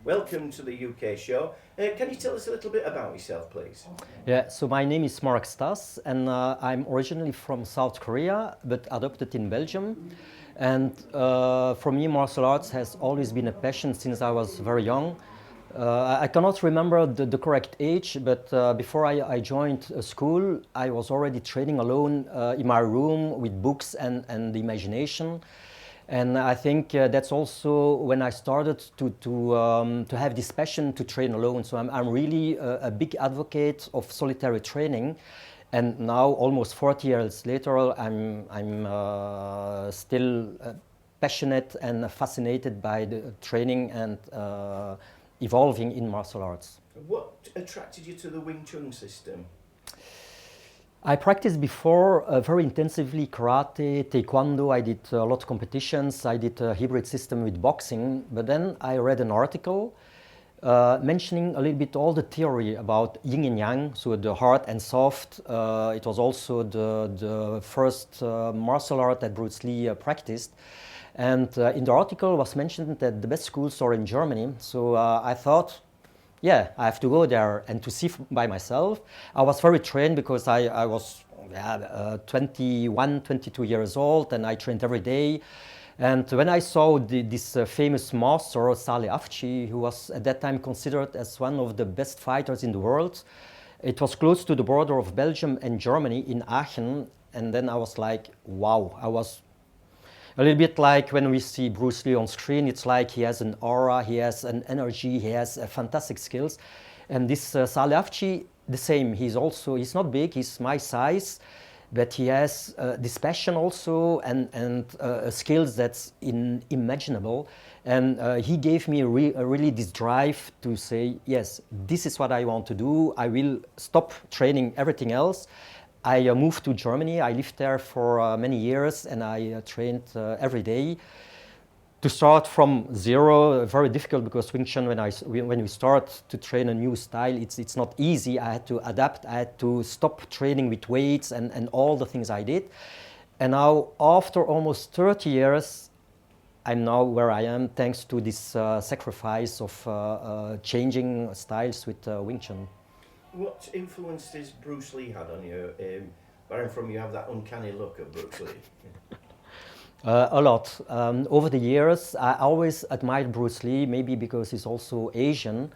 Welcome to the UK show. Can you tell us a little bit about yourself, please? Yeah, so my name is Mark Stas, and I'm originally from South Korea, but adopted in Belgium. And for me, martial arts has always been a passion since I was very young. I cannot remember the correct age, but before I joined school, I was already training alone in my room with books and the imagination. And I think that's also when I started to have this passion to train alone. So I'm really a big advocate of solitary training. And now, almost 40 years later, I'm still passionate and fascinated by the training and evolving in martial arts. What attracted you to the Wing Tsun system? I practiced before very intensively karate, taekwondo. I did a lot of competitions. I did a hybrid system with boxing. But then I read an article mentioning a little bit all the theory about yin and yang, so the hard and soft. It was also the first martial art that Bruce Lee practiced. And in the article was mentioned that the best schools are in Germany. So I thought, yeah, I have to go there and to see by myself. I was very trained because I was 21, 22 years old, and I trained every day. And when I saw this famous master, Salih Avci, who was at that time considered as one of the best fighters in the world, it was close to the border of Belgium and Germany in Aachen. And then I was like, wow, I was a little bit like when we see Bruce Lee on screen. It's like he has an aura, he has an energy, he has fantastic skills. And this Salih Avci, the same. He's not big, he's my size, but he has this passion also and skills that's unimaginable. And he gave me really this drive to say, yes, this is what I want to do. I will stop training everything else. I moved to Germany. I lived there for many years, and I trained every day. To start from zero, very difficult, because Wing Tsun, when you start to train a new style, it's not easy. I had to adapt. I had to stop training with weights and all the things I did. And now, after almost 30 years, I'm now where I am, thanks to this sacrifice of changing styles with Wing Tsun. What influence has Bruce Lee had on you? Where I'm from, you have that uncanny look of Bruce Lee. A lot. Over the years, I always admired Bruce Lee, maybe because he's also Asian.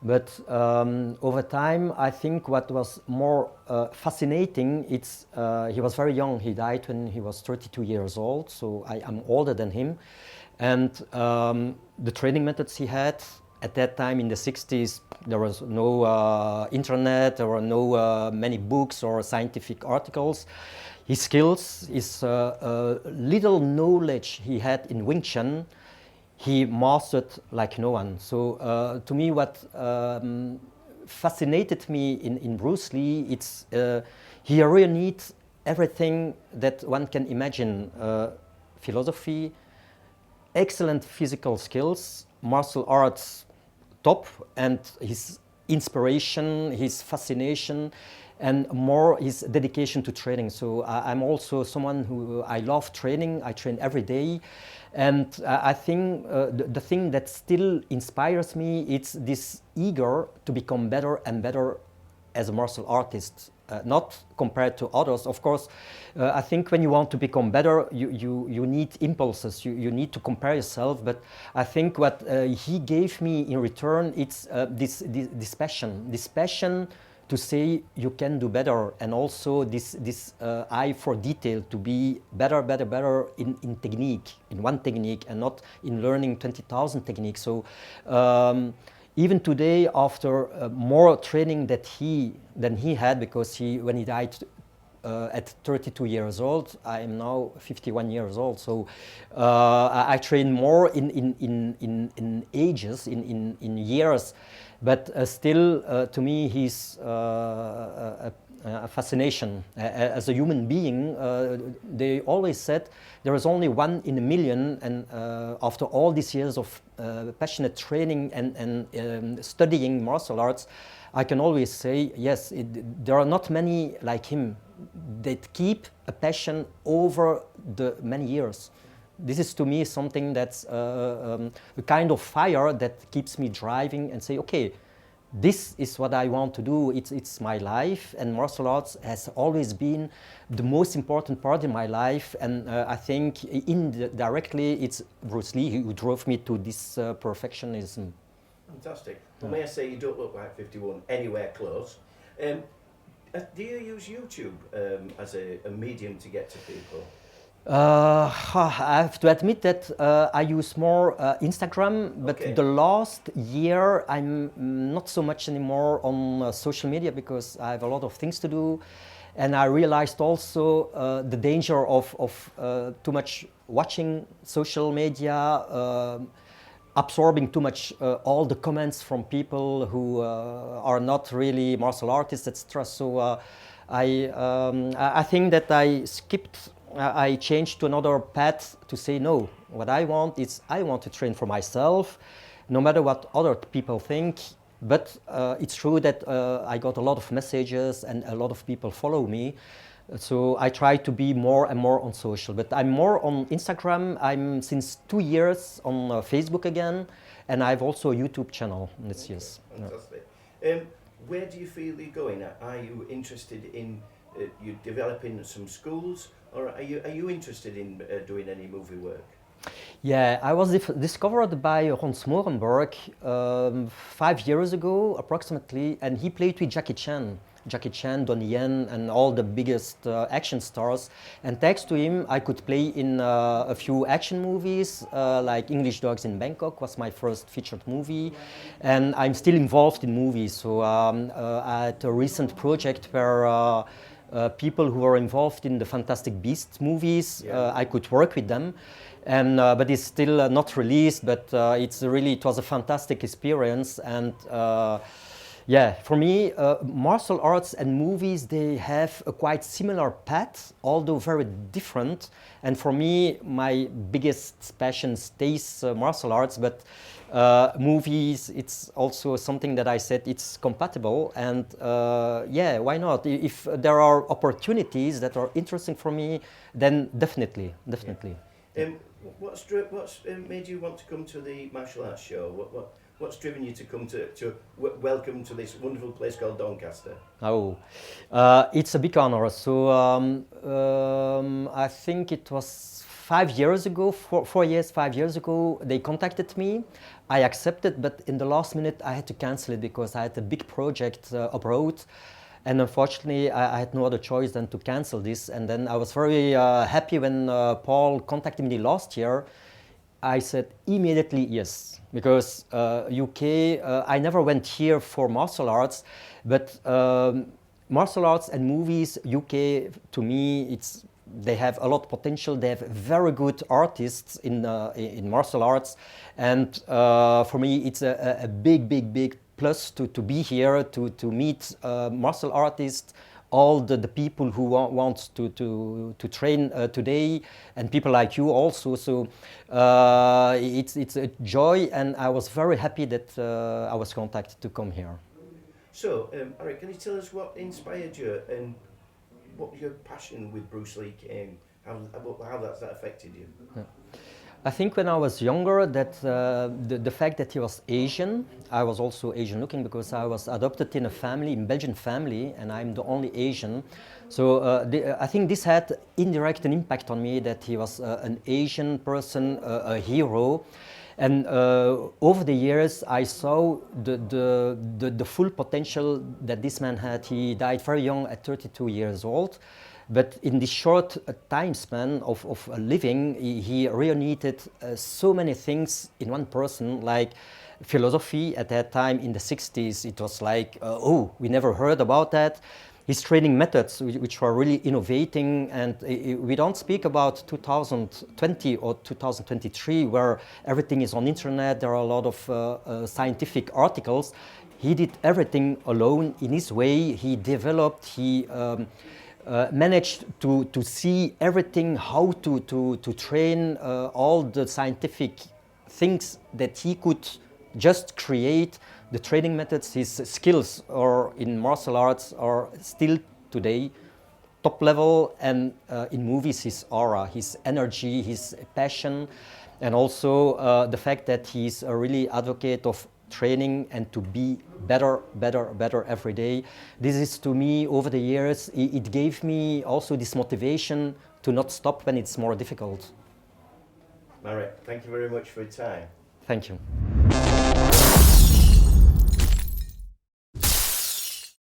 But over time, I think what was more fascinating, he was very young. He died when he was 32 years old, so I'm older than him. And the training methods he had, at that time in the 60s, there was no internet, there were no many books or scientific articles. His skills, his little knowledge he had in Wing Tsun, he mastered like no one. So to me, what fascinated me in Bruce Lee, he really needs everything that one can imagine. Philosophy, excellent physical skills, martial arts, top, and his inspiration, his fascination, and more his dedication to training. So I'm also someone who I love training. I train every day, and I think the thing that still inspires me, it's this eager to become better and better as a martial artist. Not compared to others. Of course, I think when you want to become better, you need impulses, you need to compare yourself. But I think what he gave me in return, it's this passion to say you can do better, and also this eye for detail, to be better in technique, in one technique, and not in learning 20,000 techniques. So even today, after more training than he had, because when he died at 32 years old, I am now 51 years old. So I train more in ages, in years, but still, to me, he's a fascination. As a human being, they always said there is only one in a million, and after all these years of passionate training and studying martial arts, I can always say, yes, there are not many like him that keep a passion over the many years. this is to me something that's a kind of fire that keeps me driving and say, okay, this is what I want to do. It's my life, and martial arts has always been the most important part in my life. And I think indirectly, it's Bruce Lee who drove me to this perfectionism. Fantastic. Well, may I say you don't look like 51 anywhere close. Do you use YouTube as a medium to get to people? I have to admit that I use more Instagram, but Okay. the last year I'm not so much anymore on social media because I have a lot of things to do, and I realized also the danger of too much watching social media, absorbing too much all the comments from people who are not really martial artists, etc. So I think that I changed to another path to say no. What I want is I want to train for myself, no matter what other people think. But it's true that I got a lot of messages and a lot of people follow me. So I try to be more and more on social. But I'm more on Instagram. I'm since 2 years on Facebook again. And I have also a YouTube channel. This years. Fantastic. Where do you feel you're going? Are you interested in you developing some schools, or are you interested in doing any movie work? Yeah, I was discovered by Ron Smorenberg 5 years ago, approximately, and he played with Jackie Chan, Donnie Yen, and all the biggest action stars. And thanks to him, I could play in a few action movies, like English Dogs in Bangkok was my first featured movie, and I'm still involved in movies. So at a recent project where people who were involved in the Fantastic Beasts movies, I could work with them. And but it's still not released. But it was a fantastic experience. And yeah, for me, martial arts and movies, they have a quite similar path, although very different. And for me, my biggest passion stays martial arts, but movies, it's also something that I said it's compatible. And yeah, why not? If there are opportunities that are interesting for me, then definitely. What's made you want to come to the martial arts show? What's driven you to come to welcome to this wonderful place called Doncaster? Oh, it's a big honor. So I think it was 5 years ago, 5 years ago, they contacted me. I accepted, but in the last minute I had to cancel it because I had a big project abroad. And unfortunately, I had no other choice than to cancel this. And then I was very happy when Paul contacted me last year. I said immediately yes, because UK, I never went here for martial arts, but martial arts and movies, UK, to me, they have a lot of potential. They have very good artists in martial arts. And for me, it's a big plus to be here, to meet martial artists, all the people who want to train today, and people like you also. So it's a joy, and I was very happy that I was contacted to come here. So, Eric, can you tell us what inspired you and what your passion with Bruce Lee came? How that affected you? Yeah. I think when I was younger, that the fact that he was Asian, I was also Asian looking because I was adopted in a family, in Belgian family, and I'm the only Asian. So I think this had indirect an impact on me, that he was an Asian person, a hero. And over the years, I saw the full potential that this man had. He died very young at 32 years old. But in this short time span of living, he reunited so many things in one person, like philosophy. At that time in the 60s, it was like, oh, we never heard about that. His training methods, which were really innovating, and we don't speak about 2020 or 2023, where everything is on internet, there are a lot of scientific articles. He did everything alone in his way. He developed, he managed to see everything, how to train, all the scientific things that he could just create. The training methods, his skills are in martial arts are still today top level, and in movies his aura, his energy, his passion, and also the fact that he's a really advocate of training and to be better every day. This is, to me, over the years, it gave me also this motivation to not stop when it's more difficult. Marek, thank you very much for your time. Thank you.